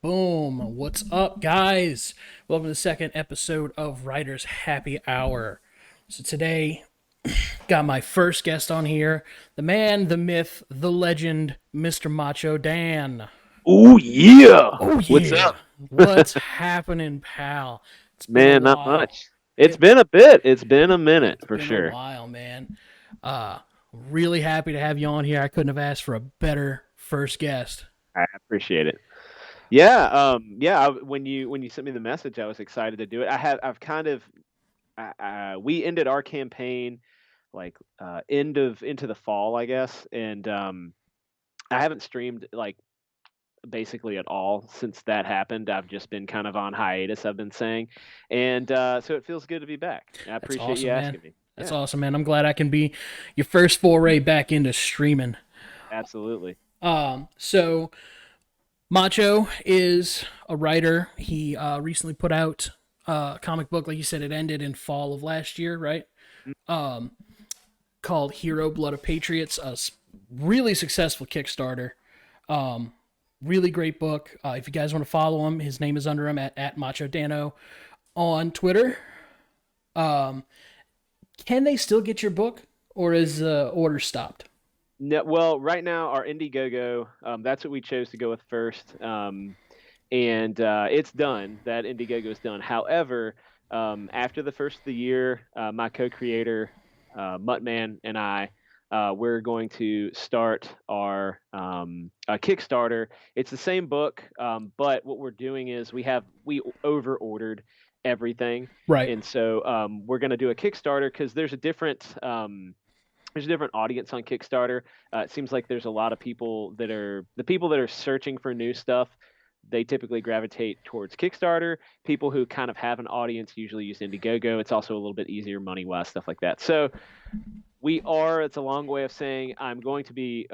Boom. What's up, guys? Welcome to the second episode of Writer's Happy Hour. So today, got my first guest on here, the man, the myth, the legend, Mr. Macho Dan. Oh yeah. Oh, yeah. What's up? What's happening, pal? It's been Man, a not while. much. It's been a bit. It's been a minute for Been sure. a while, man. Really happy to have you on here. I couldn't have asked for a better first guest. I appreciate it. Yeah, when you sent me the message, I was excited to do it. I've kind of we ended our campaign like into the fall, I guess, and I haven't streamed like basically at all since that happened. I've just been kind of on hiatus, I've been saying, and so it feels good to be back. I appreciate awesome, you man. asking me. That's awesome, man. I'm glad I can be your first foray back into streaming. Absolutely. So Macho is a writer. He recently put out a comic book, like you said, it ended in fall of last year, right? Called Hiro Blood of Patriots, a really successful Kickstarter. Really great book. If you guys want to follow him, his name is under him at Macho Dano on Twitter. Can they still get your book, or is order stopped? No, well, right now our Indiegogo, that's what we chose to go with first, and it's done. That Indiegogo is done. However, after the first of the year, my co-creator, Muttman, and I, we're going to start our Kickstarter. It's the same book, but what we're doing is we over-ordered everything, Right. and so we're going to do a Kickstarter because there's a different audience on Kickstarter. It seems like there's a lot of people that are searching for new stuff. They typically gravitate towards Kickstarter. People who kind of have an audience usually use Indiegogo. It's also a little bit easier money-wise, stuff like that. So it's a long way of saying I'm going to be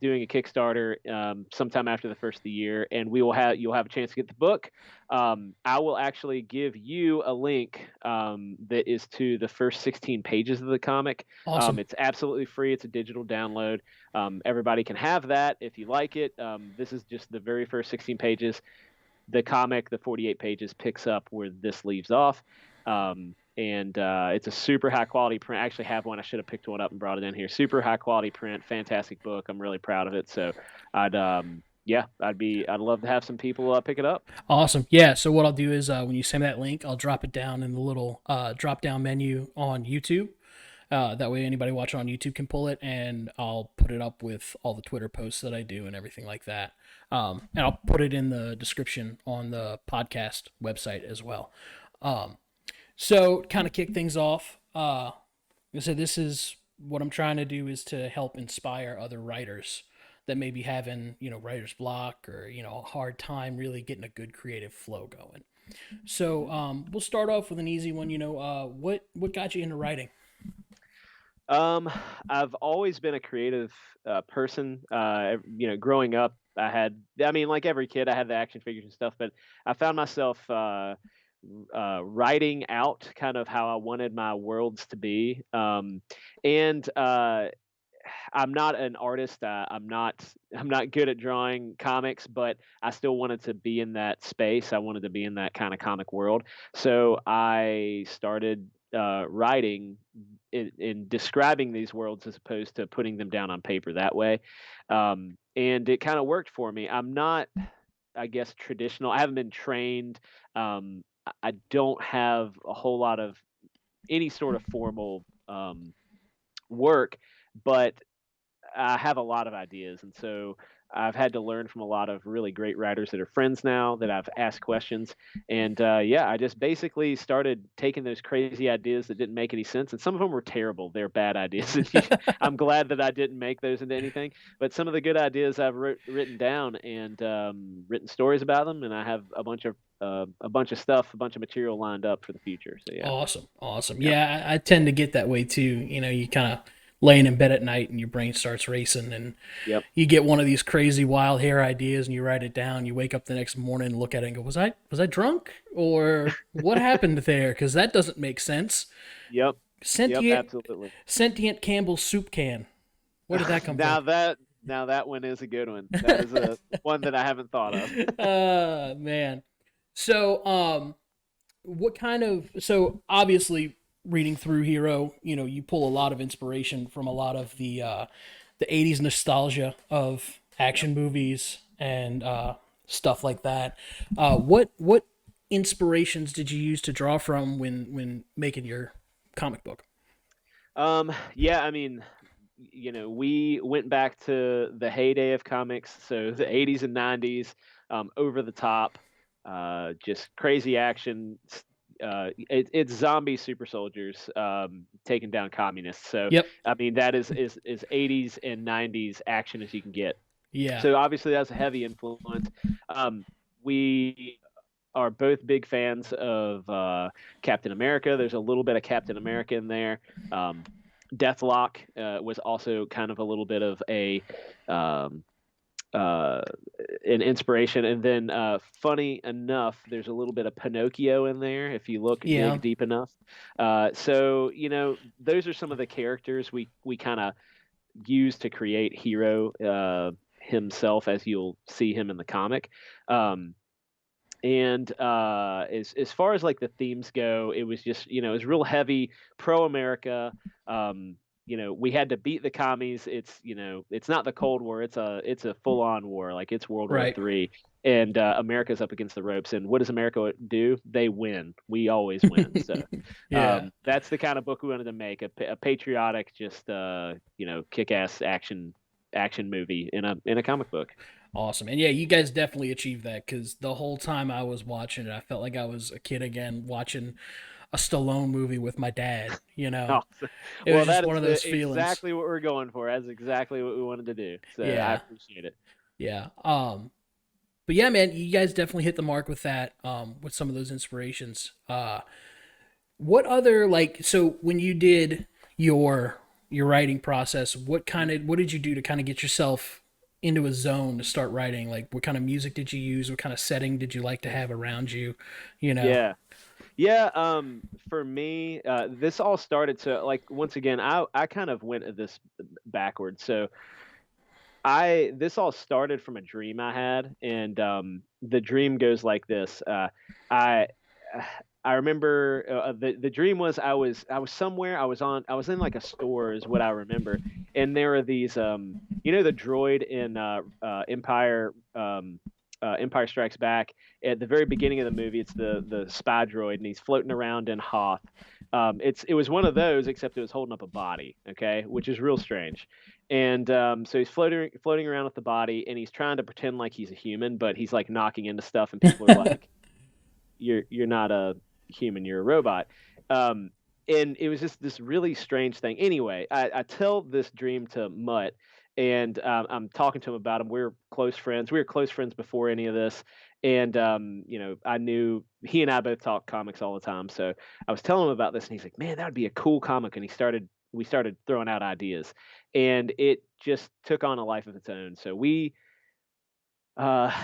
doing a Kickstarter sometime after the first of the year, and you'll have a chance to get the book. I will actually give you a link that is to the first 16 pages of the comic. Awesome. It's absolutely free. It's a digital download. Everybody can have that if you like it. This is just the very first 16 pages. The comic, the 48 pages, picks up where this leaves off. And it's a super high quality print. I actually have one. I should have picked one up and brought it in here. Super high quality print, fantastic book. I'm really proud of it. So I'd love to have some people pick it up. Awesome. Yeah. So what I'll do is when you send me that link, I'll drop it down in the little drop down menu on YouTube. That way anybody watching on YouTube can pull it, and I'll put it up with all the Twitter posts that I do and everything like that. And I'll put it in the description on the podcast website as well. So kind of kick things off, I said this is what I'm trying to do is to help inspire other writers that may be having, writer's block or, a hard time really getting a good creative flow going. So we'll start off with an easy one. What got you into writing? I've always been a creative person. Growing up, like every kid, I had the action figures and stuff, but I found myself writing out kind of how I wanted my worlds to be. And I'm not an artist. I'm not good at drawing comics, but I still wanted to be in that space. I wanted to be in that kind of comic world. So I started writing in describing these worlds as opposed to putting them down on paper that way. And it kind of worked for me. I'm not, I guess, traditional. I haven't been trained. I don't have a whole lot of any sort of formal work, but I have a lot of ideas, and so I've had to learn from a lot of really great writers that are friends now that I've asked questions. And I just basically started taking those crazy ideas that didn't make any sense. And some of them were terrible. They're bad ideas. I'm glad that I didn't make those into anything. But some of the good ideas I've written down and written stories about them. And I have a bunch of stuff, a bunch of material lined up for the future. So yeah. Awesome. Yeah, I tend to get that way too. You kind of laying in bed at night and your brain starts racing and Yep. you get one of these crazy wild hair ideas and you write it down. You wake up the next morning and look at it and go, was I drunk or what happened there? Because that doesn't make sense. Yep. Yep. Sentient Absolutely. sentient Campbell's soup can. Where did that come from? Now that now that one is a good one. That is a one that I haven't thought of. Man. So what kind of so obviously reading through Hero, you pull a lot of inspiration from a lot of the 80s nostalgia of Yep. action movies and stuff like that. What inspirations did you use to draw from when making your comic book? Yeah, I mean, we went back to the heyday of comics, so the 80s and 90s, over the top, just crazy action. It's zombie super soldiers taking down communists. So, Yep. I mean, that is 80s and 90s action as you can get. Yeah. So obviously that's a heavy influence. We are both big fans of Captain America. There's a little bit of Captain America in there. Um, Deathlock was also kind of a little bit of um, uh, an inspiration. And then, funny enough, there's a little bit of Pinocchio in there if you Yeah. dig deep enough. So those are some of the characters we kind of use to create Hero himself, as you'll see him in the comic. Um, and as far as like the themes go, it was just it was real heavy pro America. We had to beat the commies. It's not the Cold War. It's a full on war. Like it's World War Right. Three, and America's up against the ropes. And what does America do? They win. We always win. So Yeah. that's the kind of book we wanted to make, a patriotic, just kick ass action movie in a comic book. Awesome. And yeah, you guys definitely achieved that because the whole time I was watching it, I felt like I was a kid again watching a Stallone movie with my dad. Awesome. It was Well, just that one is of those feelings. exactly what we're going for. That's exactly what we wanted to do. So I Yeah. appreciate it. Yeah. But yeah, man, you guys definitely hit the mark with that, with some of those inspirations. What other so when you did your writing process, what did you do to kind of get yourself into a zone to start writing? Like what kind of music did you use? What kind of setting did you like to have around you? You know? Yeah. Yeah, for me, this all started, so like once again, I kind of went at this backwards. So I this all started from a dream I had, and the dream goes like this. I I remember the dream was I was somewhere, I was in like a store is what I remember, and there are these the droid in Empire Strikes Back. At the very beginning of the movie, it's the spy droid, and he's floating around in Hoth. It was one of those, except it was holding up a body, okay, which is real strange. And so he's floating around with the body, and he's trying to pretend like he's a human, but he's like knocking into stuff, and people are like, "You're not a human, you're a robot." Um, and it was just this really strange thing. Anyway, I tell this dream to Mutt, and I'm talking to him about him. We're close friends. We were close friends before any of this, and I knew he and I both talk comics all the time. So I was telling him about this, and he's like, "Man, that would be a cool comic." And we started throwing out ideas, and it just took on a life of its own. So we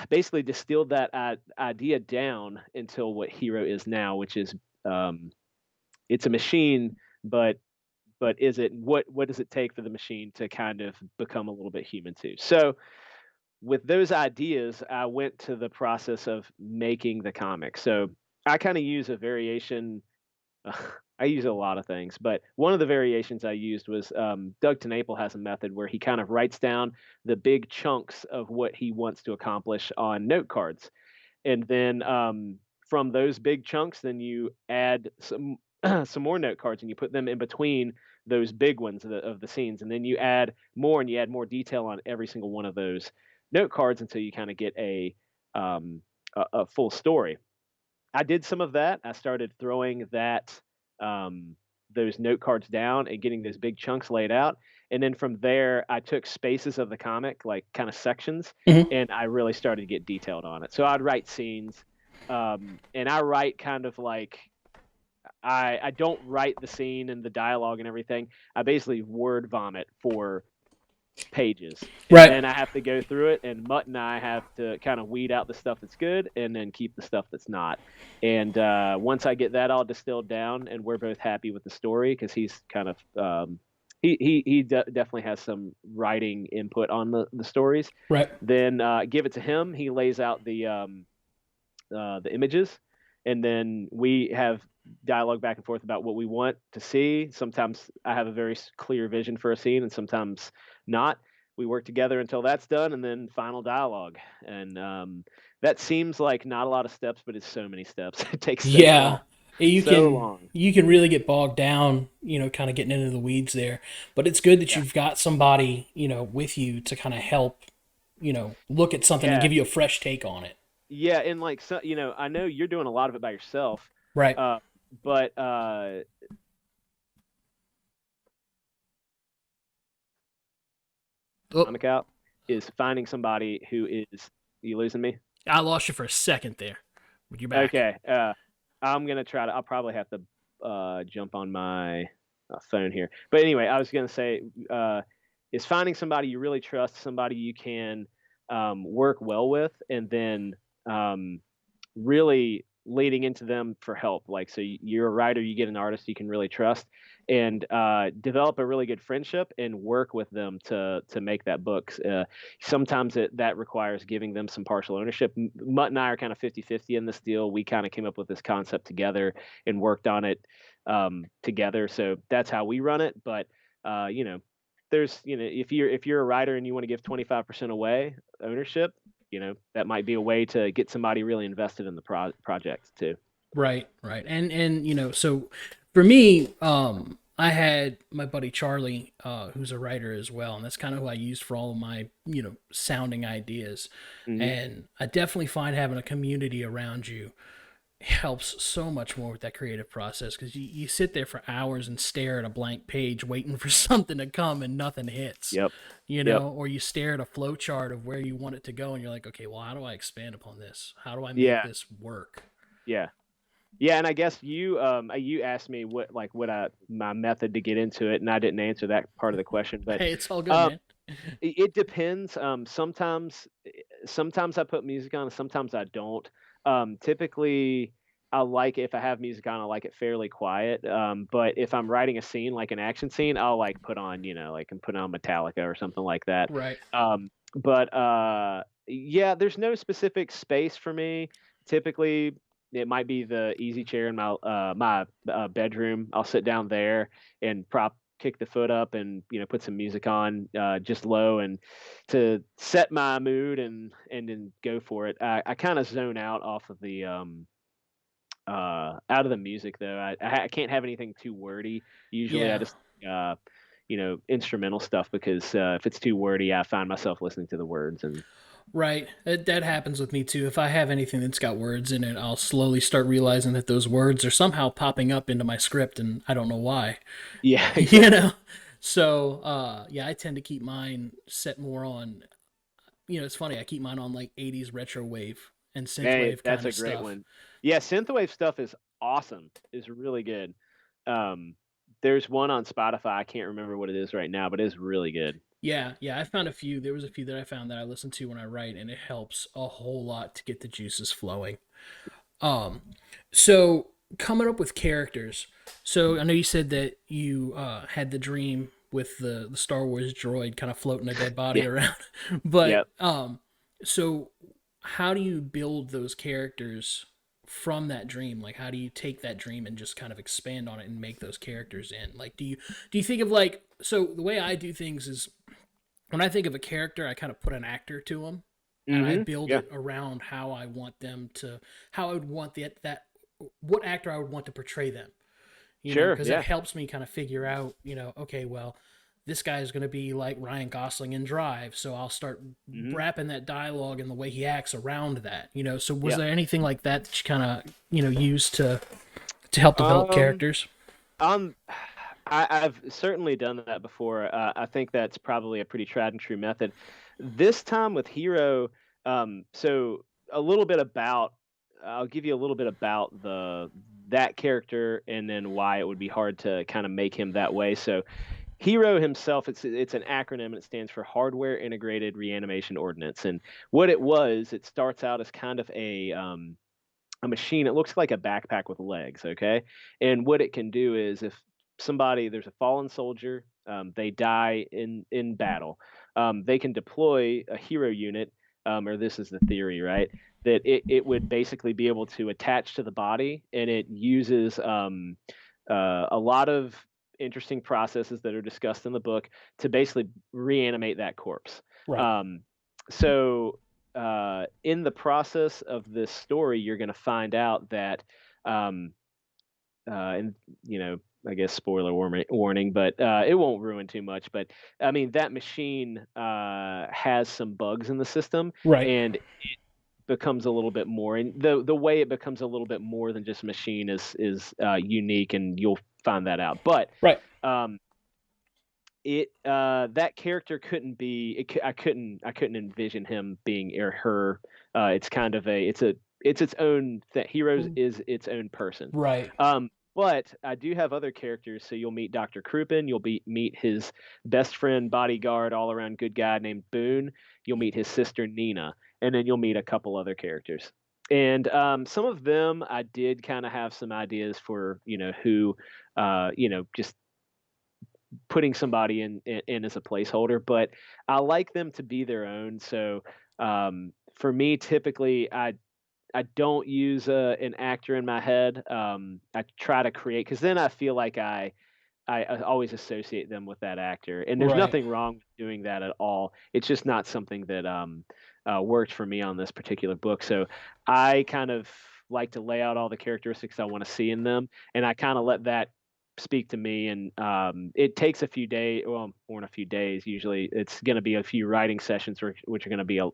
basically distilled that idea down until what Hero is now, which is um, it's a machine, but is it what does it take for the machine to kind of become a little bit human too? So with those ideas, I went to the process of making the comic. So I kind of use a variation. I use a lot of things, but one of the variations I used was Doug TenNapel has a method where he kind of writes down the big chunks of what he wants to accomplish on note cards, and then from those big chunks, then you add some some more note cards, and you put them in between those big ones of the scenes, and then you add more, and you add more detail on every single one of those note cards until you kind of get um, a full story. I did some of that. I started throwing um, those note cards down and getting those big chunks laid out. And then from there, I took spaces of the comic, like kind of sections, Mhm. and I really started to get detailed on it. So I'd write scenes, and I write kind of like I don't write the scene and the dialogue and everything. I basically word vomit for pages, and Right. then I have to go through it, and Mutt and I have to kind of weed out the stuff that's good and then keep the stuff that's not. And once I get that all distilled down, and we're both happy with the story, because he's kind of definitely has some writing input on the stories. Right. Then give it to him. He lays out the images, and then we have dialogue back and forth about what we want to see. Sometimes I have a very clear vision for a scene, and sometimes not. We work together until that's done, and then final dialogue. And that seems like not a lot of steps, but it's so many steps. It takes so long, Yeah. You so can long. you can really get bogged down, kind of getting into the weeds there. But it's good that Yeah, you've got somebody, with you to kind of help, look at something and yeah, give you a fresh take on it. yeah. And like, so, I know you're doing a lot of it by yourself, Right. uh, but Oh, comic out is finding somebody who is. You losing me? I lost you for a second there, but you're back. Okay. I'm gonna try to. I'll probably have to jump on my phone here. But anyway, I was gonna say is finding somebody you really trust, somebody you can work well with, and then um, really leading into them for help. Like, so you're a writer, you get an artist you can really trust, and develop a really good friendship and work with them to make that book. Sometimes that requires giving them some partial ownership. Mutt and I are kind of 50-50 in this deal. We kind of came up with this concept together and worked on it together. So that's how we run it. But there's if you're a writer and you want to give 25% away ownership, that might be a way to get somebody really invested in the project too. Right, right. And so for me, I had my buddy Charlie, who's a writer as well, and that's kind of who I used for all of my, sounding ideas. Hmm. And I definitely find having a community around you helps so much more with that creative process, because you sit there for hours and stare at a blank page waiting for something to come and nothing hits, Yep. Yep. or you stare at a flow chart of where you want it to go and you're like, okay, well, how do I expand upon this? How do I make Yeah. this work? Yeah. Yeah, and I guess you asked me what I my method to get into it, and I didn't answer that part of the question, but Hey, it's all good, um man. it depends. Sometimes I put music on, and sometimes I don't. Typically, I like if I have music on, I like it fairly quiet. But if I'm writing a scene, like an action scene, I'll like put on, like and put on Metallica or something like that. Right. But yeah, there's no specific space for me. Typically, it might be the easy chair in my bedroom. I'll sit down there and kick the foot up, and put some music on just low, and to set my mood, and then go for it. I kind of zone out off of the out of the music, though. I can't have anything too wordy. Usually I Yeah. just instrumental stuff, because if it's too wordy, I find myself listening to the words. And Right. That happens with me too. If I have anything that's got words in it, I'll slowly start realizing that those words are somehow popping up into my script and I don't know why. yeah, you exactly. know? So, yeah, I tend to keep mine set more on, it's funny, I keep mine on like 80s retro wave and Hey, synthwave that's kind a of great stuff. one. Yeah, synthwave stuff is awesome. Is really good. Um, there's one on Spotify. I can't remember what it is right now, but it's really good. Yeah, yeah, I found a few. There was a few that I found that I listen to when I write, and it helps a whole lot to get the juices flowing. Um, so coming up with characters. So I know you said that you had the dream with the Star Wars droid kind of floating a dead body Yeah. around, but Yep. so how do you build those characters from that dream? Like, how do you take that dream and just kind of expand on it and make those characters in? Like, do you think of like, so the way I do things is when I think of a character, I kind of put an actor to them, and I build Yeah. it around how I want them to, how I would want that what actor I would want to portray them. Sure. Because it Yeah. helps me kind of figure out, okay, well, this guy is going to be like Ryan Gosling in Drive, so I'll start Hmm. wrapping that dialogue and the way he acts around that. So was Yeah. there anything like that that you kind of used to help develop Um. characters? Um. I've certainly done that before. I think that's probably a pretty tried and true method. This time with Hero, so a little bit about. I'll give you a little bit about that character and then why it would be hard to kind of make him that way. So Hero himself, it's an acronym and it stands for Hardware Integrated Reanimation Ordnance. And what it was, it starts out as kind of a machine. It looks like a backpack with legs, okay? And what it can do is if there's a fallen soldier, they die in battle, they can deploy a hero unit, or this is the theory, right? That it would basically be able to attach to the body, and it uses a lot of interesting processes that are discussed in the book to basically reanimate that corpse. Right. So in the process of this story, you're going to find out that, um, and I guess spoiler warning, but it won't ruin too much. But I mean, that machine has some bugs in the system, Right. and it becomes a little bit more. And the way it becomes a little bit more than just machine is unique, and you'll find that out. But Right. um, it that character couldn't be I couldn't envision him being or her. It's kind of it's its own that Heroes is its own person. Right. But I do have other characters, so you'll meet Dr. Crouppen, meet his best friend, bodyguard, all around good guy named Boone. You'll meet his sister Nina, and then you'll meet a couple other characters. And some of them I did kind of have some ideas for, who, just putting somebody in as a placeholder, but I like them to be their own. So for me, typically, I don't use an actor in my head. I try to create because then I feel like I always associate them with that actor, and there's Right. nothing wrong with doing that at all. It's just not something that worked for me on this particular book. So I kind of like to lay out all the characteristics I want to see in them, and I kind of let that speak to me. And it takes a few days, well, more than a few days. Usually, it's going to be a few writing sessions, which are going to be a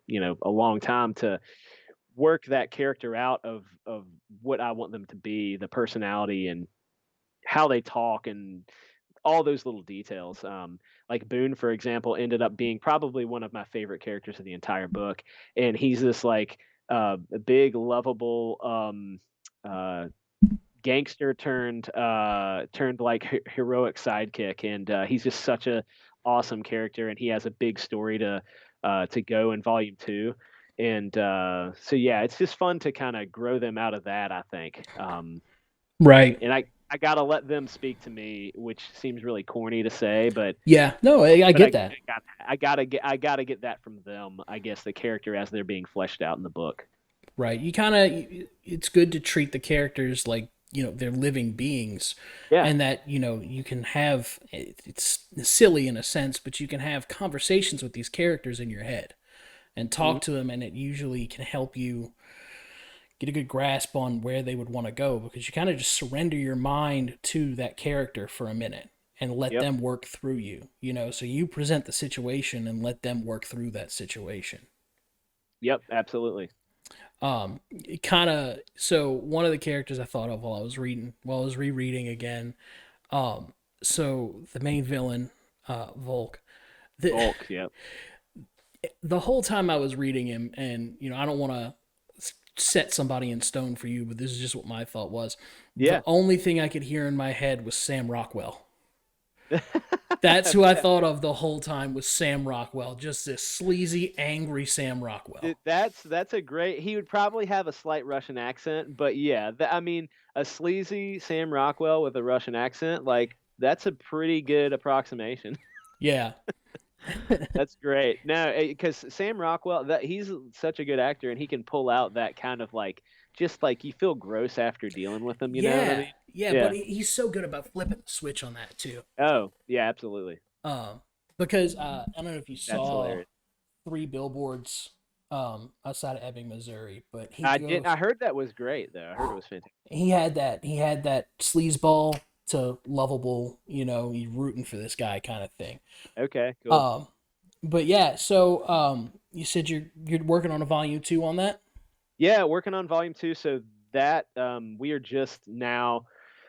long time to work that character out of what I want them to be, the personality and how they talk and all those little details. Like Boone, for example, ended up being probably one of my favorite characters of the entire book, and he's this like big, lovable uh, gangster turned like heroic sidekick, and he's just such a awesome character, and he has a big story to go in volume 2. And so yeah, it's just fun to kind of grow them out of that, I think. Right. And I gotta let them speak to me, which seems really corny to say, but Yeah. No, I but get that. I gotta get that from them. I guess the character as they're being fleshed out in the book. Right. You kind of, it's good to treat the characters like, they're living beings, Yeah. and that, you can have, it's silly in a sense, but you can have conversations with these characters in your head and Mhm. talk to them, and it usually can help you get a good grasp on where they would want to go, because you kind of just surrender your mind to that character for a minute and let Yep. them work through you, so you present the situation and let them work through that situation. Yep. Absolutely. It kind of, so one of the characters I thought of while I was rereading again, so the main villain, Volk, the Bulk. Yep. the whole time I was reading him, and I don't want to set somebody in stone for you, but this is just what my thought was. The Yeah. only thing I could hear in my head was Sam Rockwell. That's who I thought of the whole time, was Sam Rockwell, just this sleazy, angry Sam Rockwell. That's a great. He would probably have a slight Russian accent, but yeah, I mean, a sleazy Sam Rockwell with a Russian accent, like that's a pretty good approximation. Yeah. That's great. No, because Sam Rockwell, that he's such a good actor, and he can pull out that kind of like, just like you feel gross after dealing with him. You know what I Yeah. mean? Yeah, but Yeah. he's so good about flipping the switch on that too. Oh, yeah, absolutely. Because I don't know if you That's saw hilarious. Three Billboards outside of Ebbing, Missouri, but he I did. goes, I heard that was great, though. I heard it was fantastic. he had that sleazeball to lovable, you rooting for this guy kind of thing. Okay, cool. Um, but yeah, so you said you're working on a volume 2 on that. Yeah, working on volume 2. So that we are just now.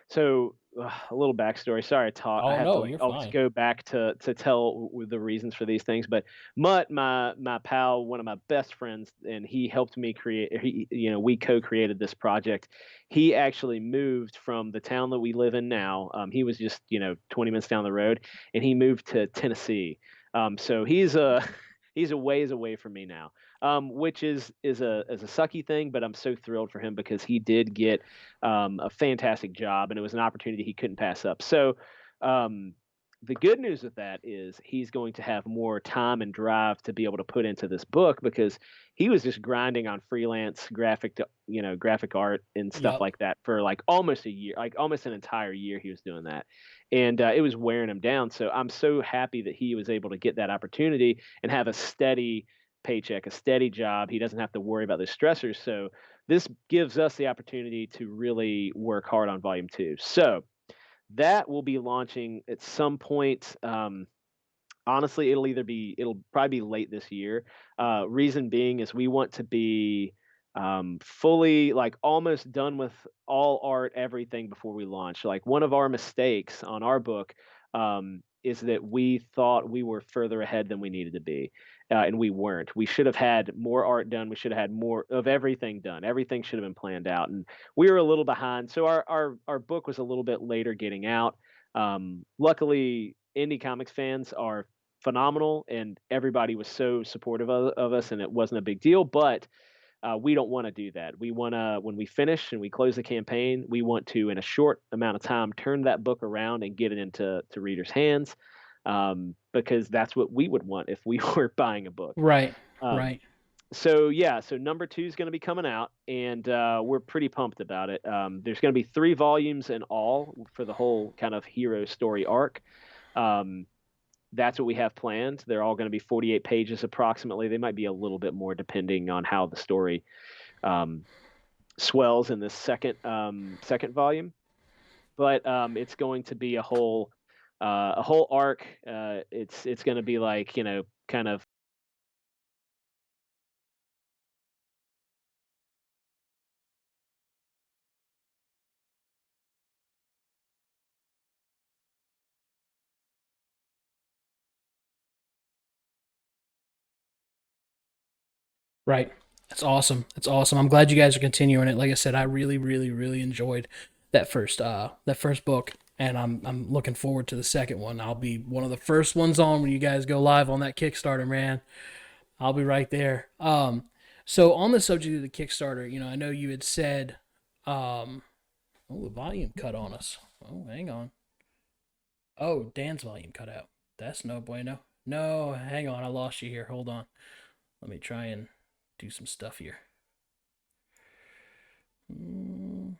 So a little backstory. Sorry, I Oh have to no, like you're always fine. go back to tell the reasons for these things. But Mutt, my pal, one of my best friends, and he helped me create. We co-created this project. He actually moved from the town that we live in now. He was just 20 minutes down the road, and he moved to Tennessee. So he's a he's a ways away from me now, which is a sucky thing. But I'm so thrilled for him because he did get a fantastic job, and it was an opportunity he couldn't pass up. So, um, the good news with that is he's going to have more time and drive to be able to put into this book because he was just grinding on freelance graphic art and stuff Yep. like that for like almost a year, like almost an entire year. He was doing that, and it was wearing him down. So I'm so happy that he was able to get that opportunity and have a steady paycheck, a steady job. He doesn't have to worry about the stressors. So this gives us the opportunity to really work hard on volume 2. So that will be launching at some point. Honestly, it'll probably be late this year. Reason being is we want to be fully like almost done with all art, everything before we launch. Like one of our mistakes on our book is that we thought we were further ahead than we needed to be, and we weren't. We should have had more art done. We should have had more of everything done. Everything should have been planned out, and we were a little behind. So our book was a little bit later getting out. Luckily, indie comics fans are phenomenal, and everybody was so supportive of us, and it wasn't a big deal. But we don't want to do that. We want to, when we finish and we close the campaign, we want to, in a short amount of time, turn that book around and get it into readers' hands, because that's what we would want if we were buying a book. Right. Um, Right. so yeah, so number 2 is going to be coming out, and we're pretty pumped about it. There's going to be 3 volumes in all for the whole kind of hero story arc. Um, that's what we have planned. They're all going to be 48 pages approximately. They might be a little bit more depending on how the story um, swells in this second volume. But it's going to be a whole arc. It's going to be like kind of Right. That's awesome. That's awesome. I'm glad you guys are continuing it. Like I said, I really, really, really enjoyed that first book, and I'm looking forward to the second one. I'll be one of the first ones on when you guys go live on that Kickstarter, man. I'll be right there. So on the subject of the Kickstarter, I know you had said, oh, the volume cut on us. Oh, hang on. Oh, Dan's volume cut out. That's no bueno. No, hang on. I lost you here. Hold on. Let me try and do some stuff here. Mm,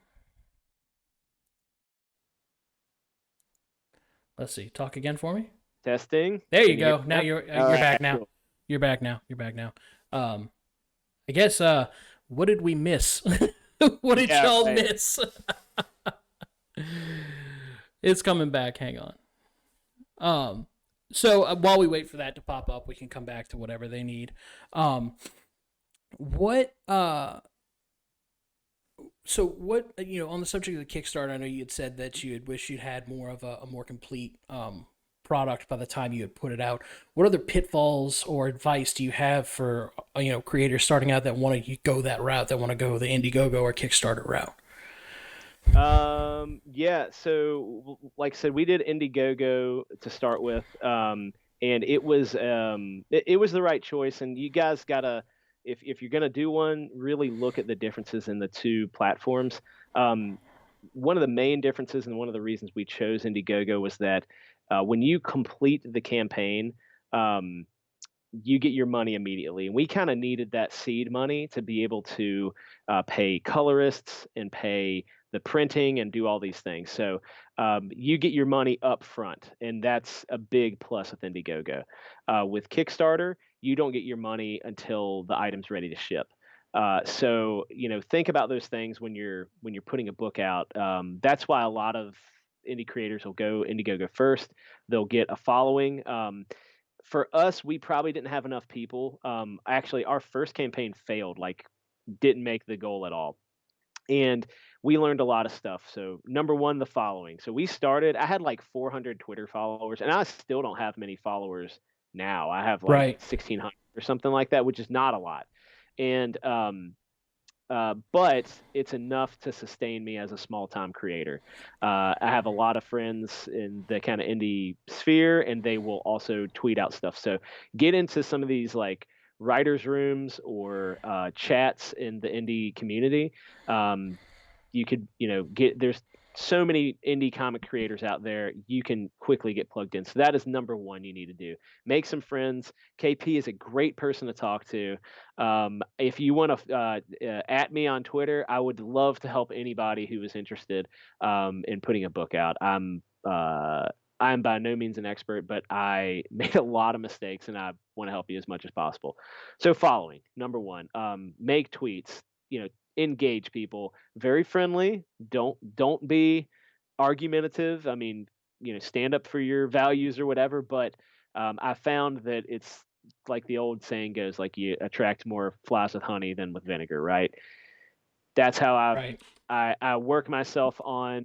let's see. Talk again for me. testing. There you Can you hear go. me Now now? All you're right, back now. cool. You're back now. You're back now. Um, I guess what did we miss? What did Yeah, y'all right. miss? It's coming back. Hang on. Um, so while we wait for that to pop up, we can come back to whatever they need. Um, what so what on the subject of the Kickstarter, I know you had said that you had wished you'd had more of a more complete product by the time you had put it out. What other pitfalls or advice do you have for creators starting out that want to go that route, that want to go the Indiegogo or Kickstarter route? Yeah, so like I said, we did Indiegogo to start with, and it was the right choice. And you guys gotta, if you're gonna do one, really look at the differences in the 2 platforms. Um, One of the main differences and one of the reasons we chose Indiegogo was that when you complete the campaign, um, you get your money immediately. And we kind of needed that seed money to be able to pay colorists and pay the printing and do all these things. So you get your money up front, and that's a big plus with Indiegogo. With Kickstarter, you don't get your money until the item's ready to ship. So think about those things when you're putting a book out. That's why a lot of indie creators will go Indiegogo first. They'll get a following. For us, we probably didn't have enough people. Actually, our first campaign failed, like didn't make the goal at all. And we learned a lot of stuff. So number one, the following. So we started. I had like 400 Twitter followers, and I still don't have many followers now. I have like Right. 1,600 or something like that, which is not a lot. And but it's enough to sustain me as a small time creator. I have a lot of friends in the kind of indie sphere, and they will also tweet out stuff. So get into some of these like writers' rooms or chats in the indie community. Um, you could, get there's so many indie comic creators out there. You can quickly get plugged in. So that is number one you need to do. Make some friends. KP is a great person to talk to. If you want to at me on Twitter, I would love to help anybody who is interested in putting a book out. I'm by no means an expert, but I made a lot of mistakes, and I want to help you as much as possible. So, following number one, make tweets. Engage people. Very friendly. Don't be argumentative. I mean, stand up for your values or whatever. But I found that it's like the old saying goes, like you attract more flies with honey than with vinegar, right? That's how Right. I work myself on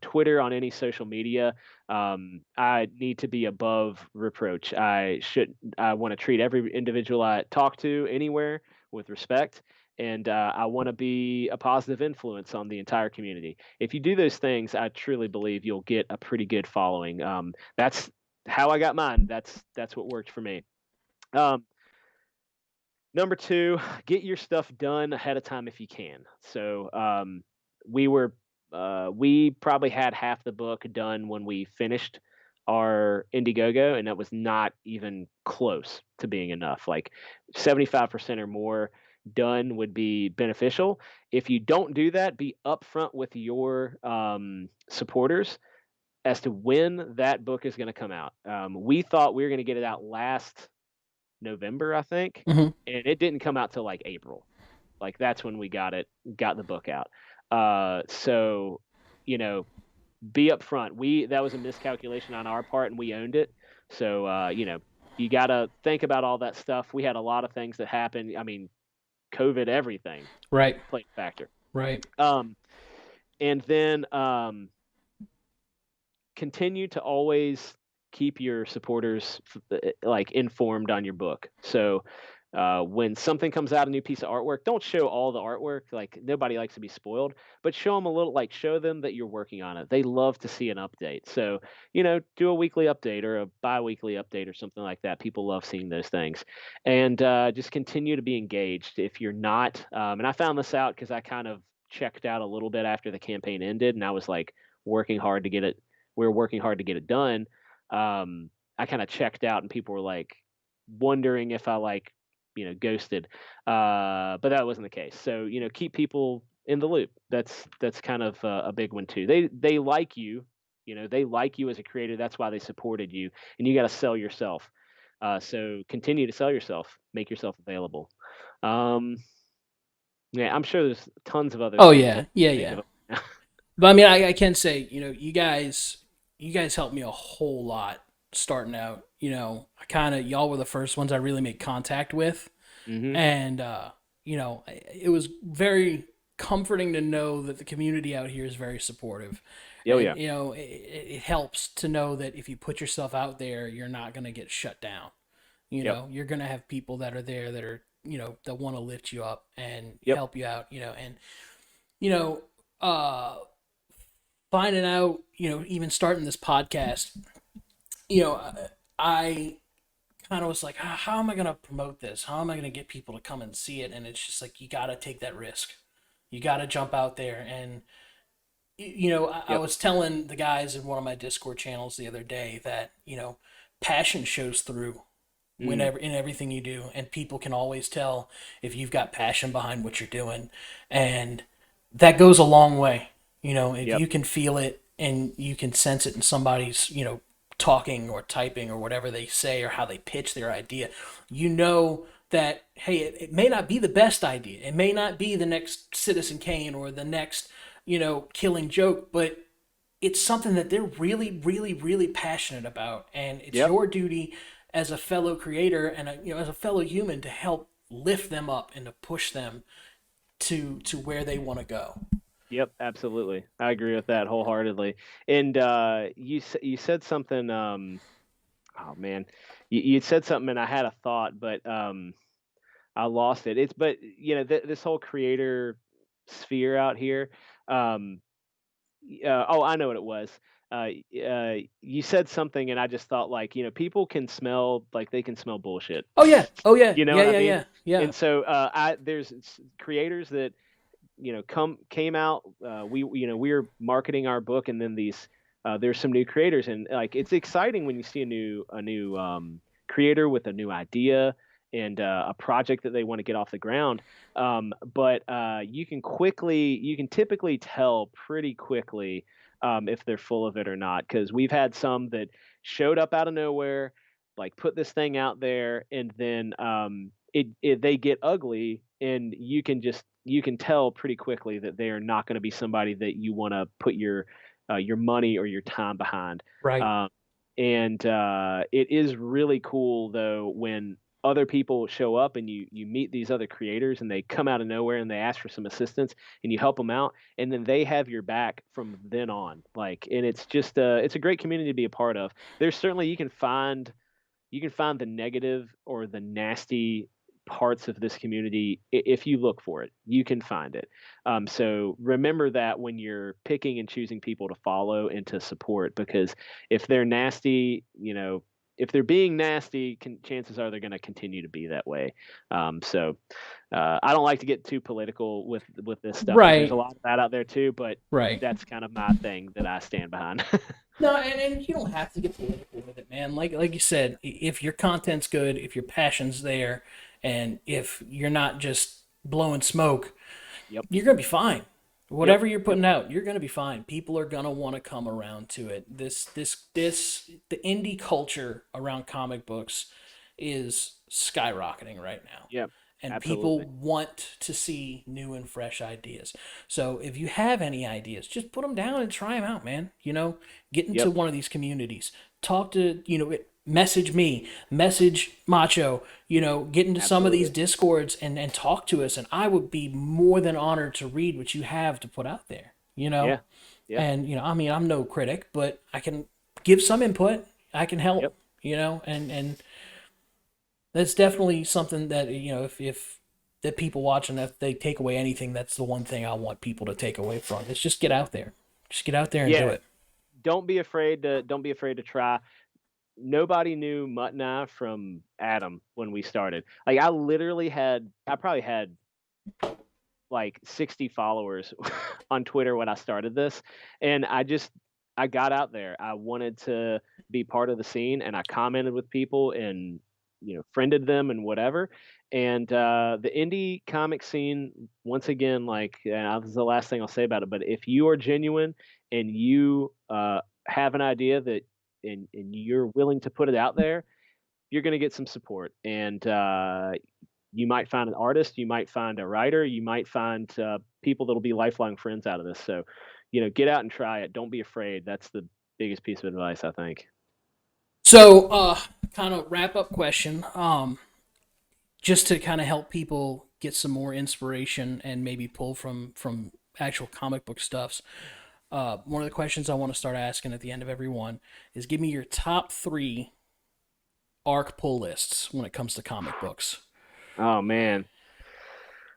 Twitter, on any social media. I need to be above reproach. I want to treat every individual I talk to anywhere with respect, and I want to be a positive influence on the entire community. If you do those things, I truly believe you'll get a pretty good following. That's how I got mine. That's what worked for me. Um, Number two, get your stuff done ahead of time if you can. So we were we probably had half the book done when we finished our Indiegogo, and that was not even close to being enough. Like 75% or more done would be beneficial. If you don't do that, be upfront with your supporters as to when that book is going to come out. We thought we were going to get it out last November, I think, Hmm. and it didn't come out till like April. Like that's when we got the book out. So, you know, be upfront. That was a miscalculation on our part, and we owned it. So, you got to think about all that stuff. We had a lot of things that happened. I mean, COVID, everything Right. played a factor. Right. Um, and then continue to always keep your supporters like informed on your book. So when something comes out, a new piece of artwork, don't show all the artwork. Like nobody likes to be spoiled, but show them a little. Like show them that you're working on it. They love to see an update. So do a weekly update or a bi-weekly update or something like that. People love seeing those things, and just continue to be engaged. If you're not, and I found this out because I kind of checked out a little bit after the campaign ended, and I was like working hard to get it. We were working hard to get it done. I kind of checked out, and people were like wondering if I like ghosted, but that wasn't the case. So keep people in the loop. That's kind of a big one too. They like you. They like you as a creator. That's why they supported you, and you got to sell yourself. So continue to sell yourself. Make yourself available. Um, yeah, I'm sure there's tons of other Oh things I yeah. can Yeah. think Yeah. of. But I mean, I can say, you guys helped me a whole lot starting out. I kind of y'all were the first ones I really made contact with, Hmm. and it was very comforting to know that the community out here is very supportive, Oh and yeah. it helps to know that if you put yourself out there, you're not gonna get shut down. Yep. You're gonna have people that are there that are that want to lift you up and Yep. help you out. And you know, uh, finding out, even starting this podcast, I kind of was like, how am I going to promote this? How am I going to get people to come and see it? And it's just like, you got to take that risk. You got to jump out there. And, I Yep. was telling the guys in one of my Discord channels the other day that, passion shows through Mm. whenever in everything you do. And people can always tell if you've got passion behind what you're doing. And that goes a long way. If Yep. you can feel it and you can sense it in somebody's, talking or typing or whatever they say or how they pitch their idea, that, hey, it may not be the best idea. It may not be the next Citizen Kane or the next, Killing Joke, but it's something that they're really, really, really passionate about. And it's Yep. your duty as a fellow creator and as a fellow human to help lift them up and to push them to where they want to go. Yep, absolutely. I agree with that wholeheartedly. And you said something. Oh man, you said something, and I had a thought, but I lost it. It's but this whole creator sphere out here. Um, oh, I know what it was. You said something, and I just thought like people can smell like they can smell bullshit. Oh yeah, oh yeah, You know yeah, what I yeah, mean? yeah, yeah. And so there's creators that came out. We're marketing our book, and then there's some new creators, and like it's exciting when you see a new creator with a new idea and a project that they want to get off the ground. But you can typically tell pretty quickly if they're full of it or not, because we've had some that showed up out of nowhere, like put this thing out there, and then they get ugly, and you can tell pretty quickly that they are not going to be somebody that you want to put your money or your time behind. Right. Um, and it is really cool though when other people show up and you meet these other creators and they come out of nowhere and they ask for some assistance and you help them out, and then they have your back from then on. Like, and it's just it's a great community to be a part of. There's certainly you can find the negative or the nasty parts of this community. If you look for it, you can find it. So remember that when you're picking and choosing people to follow and to support, because if they're nasty, if they're being nasty, chances are they're going to continue to be that way. I don't like to get too political with this stuff because there's a Right. lot of that out there too, but Right. that's kind of my thing that I stand behind. No, and you don't have to get political with it, man. Like you said, if your content's good, if your passion's there, and if you're not just blowing smoke, Yep. you're gonna be fine. Yep. Whatever you're Yep. putting out, you're gonna be fine. People are gonna want to come around to it. The indie culture around comic books is skyrocketing right now. Yep. And people Absolutely. want to see new and fresh ideas. So if you have any ideas, just put them down and try them out, man. Get into Yep. one of these communities. Talk to, message me, message Macho, get into some of these Absolutely. discords and talk to us. And I would be more than honored to read what you have to put out there. Yeah. Yeah. And, I mean, I'm no critic, but I can give some input. I can help, Yep. and that's definitely something that if that people watching, if they take away anything, that's the one thing I want people to take away from. It's just get out there, just get out there and do Yeah. it. Don't be afraid to try. Nobody knew Mutt and I from Adam when we started. Like I probably had like 60 followers on Twitter when I started this, and I got out there. I wanted to be part of the scene, and I commented with people and friended them and whatever. And the indie comic scene, once again, like, this is the last thing I'll say about it, but if you are genuine and you have an idea that and you're willing to put it out there, you're going to get some support. And you might find an artist, you might find a writer, you might find people that'll be lifelong friends out of this. So, get out and try it. Don't be afraid. That's the biggest piece of advice, I think. So, kind of wrap up question. Just to kind of help people get some more inspiration and maybe pull from actual comic book stuffs. One of the questions I want to start asking at the end of every one is give me your top 3 arc pull lists when it comes to comic books. Oh man.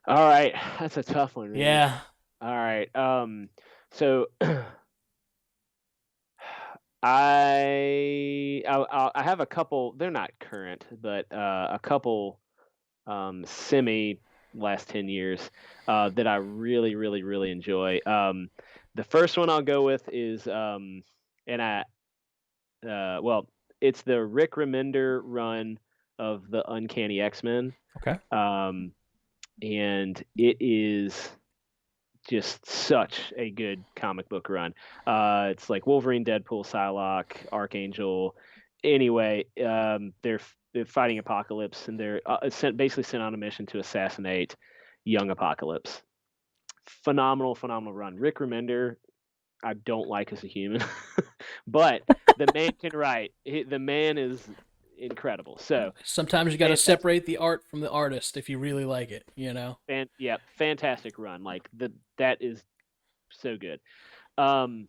All right, that's a tough one, man. Yeah. All right. So I have a couple. They're not current, but a couple semi last 10 years that I really, really, really enjoy. The first one I'll go with is and I well, it's the Rick Remender run of the Uncanny X-Men. Okay. Um, and it is just such a good comic book run. It's like Wolverine, Deadpool, Psylocke, Archangel. Anyway, they're fighting Apocalypse, and they're basically sent on a mission to assassinate young Apocalypse. Phenomenal, phenomenal run. Rick Remender, I don't like as a human, but the man can write. The man is incredible. So Sometimes you got to fantastic. separate the art from the artist if you really like it. Yeah, fantastic run. Like that is so good. Um,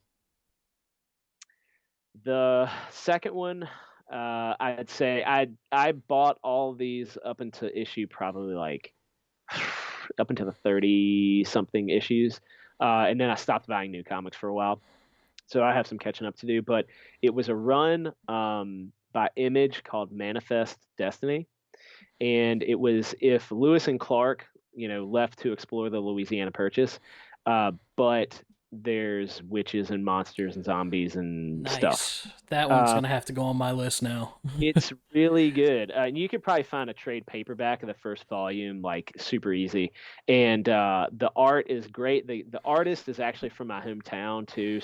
the second one, I'd say I bought all these up into issue probably like up into the 30 something issues, and then I stopped buying new comics for a while. So I have some catching up to do. But it was a run by Image called Manifest Destiny, and it was if Lewis and Clark, left to explore the Louisiana Purchase, but there's witches and monsters and zombies and stuff. Nice. That one's Uh, gonna have to go on my list now. it's really good. And you could probably find a trade paperback of the first volume, like super easy. And the art is great. The artist is actually from my hometown too.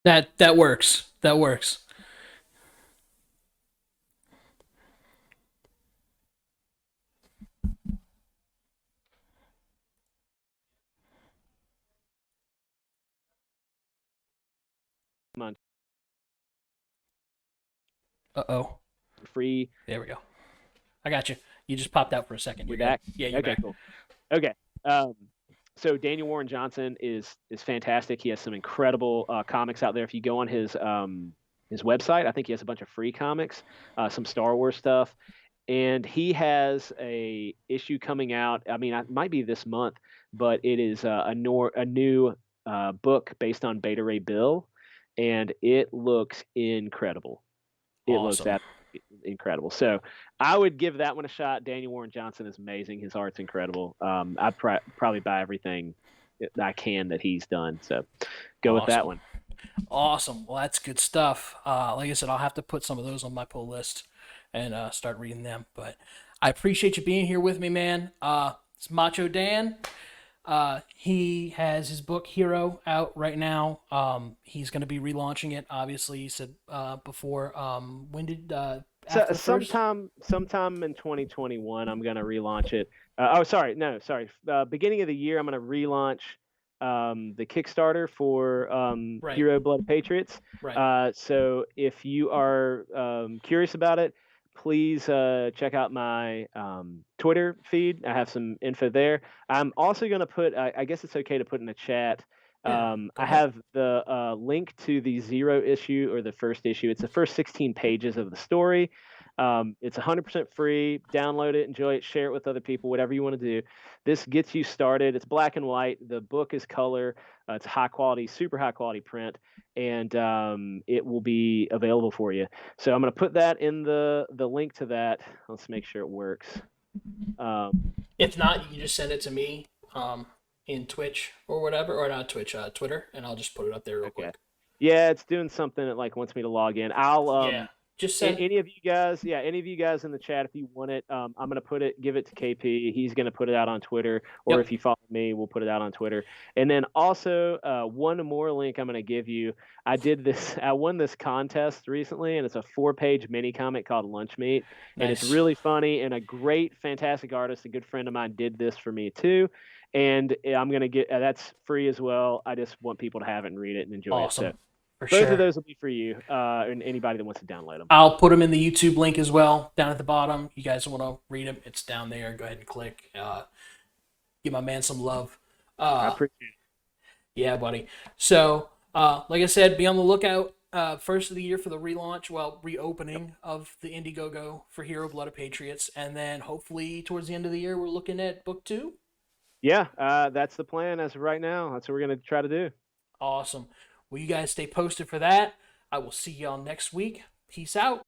That works. That works. Month Uh-oh. free. There we go. I got you. You just popped out for a second. You're You're good. back. Yeah, you're Okay, back. cool. Okay. So Daniel Warren Johnson is fantastic. He has some incredible comics out there. If you go on his website, I think he has a bunch of free comics, some Star Wars stuff, and he has a issue coming out. I mean, it might be this month, but it is a new book based on Beta Ray Bill, and it looks incredible. It looks Awesome. absolutely incredible. So I would give that one a shot. Daniel Warren Johnson is amazing. His art's incredible. I'd probably buy everything that I can that he's done. So go with that Awesome. one. Awesome. Well, that's good stuff. Like I said, I'll have to put some of those on my pull list and start reading them. But I appreciate you being here with me, man. It's Macho Dan. He has his book Hero out right now. He's going to be relaunching it. Obviously, he said before. When did So after the first? sometime in 2021, I'm gonna relaunch it. Sorry, no, sorry. Beginning of the year, I'm gonna relaunch the Kickstarter for Right. Hero Blood of Patriots. Right. So if you are curious about it, please check out my Twitter feed. I have some info there. I'm also gonna put. I guess it's okay to put in the chat. Yeah. Go I ahead. have the link to the zero issue or the first issue. It's the first 16 pages of the story. It's 100% free. Download it, enjoy it, share it with other people, whatever you want to do. This gets you started. It's black and white. The book is color. It's high quality, super high quality print, and it will be available for you. So I'm going to put that in the link to that. Let's make sure it works. If not, you can just send it to me in Twitch or whatever, or not Twitch, Twitter, and I'll just put it up there real Okay. quick. Yeah, it's doing something that like wants me to log in. I'll Yeah. Just send. any of you guys, yeah, any of you guys in the chat, if you want it, I'm gonna give it to KP. He's gonna put it out on Twitter, or Yep. if you follow me, we'll put it out on Twitter. And then also, one more link I'm gonna give you. I won this contest recently, and it's a 4-page mini comic called Lunch Meat, and it's Nice. really funny and a great, fantastic artist. A good friend of mine did this for me too, and I'm gonna get that's free as well. I just want people to have it and read it and enjoy it. So Awesome. For both of sure. those will be for you, and anybody that wants to download them. I'll put them in the YouTube link as well down at the bottom. You guys want to read them? It's down there. Go ahead and click. Give my man some love. I Uh, appreciate it. yeah, buddy. So, like I said, be on the lookout. First of the year for the relaunch, well, reopening of the Indiegogo for Hero Blood of Patriots, and then hopefully towards the end of the year, we're looking at book 2. Yeah, that's the plan as of right now. That's what we're gonna try to do. Awesome. Well, you guys stay posted for that. I will see y'all next week. Peace out.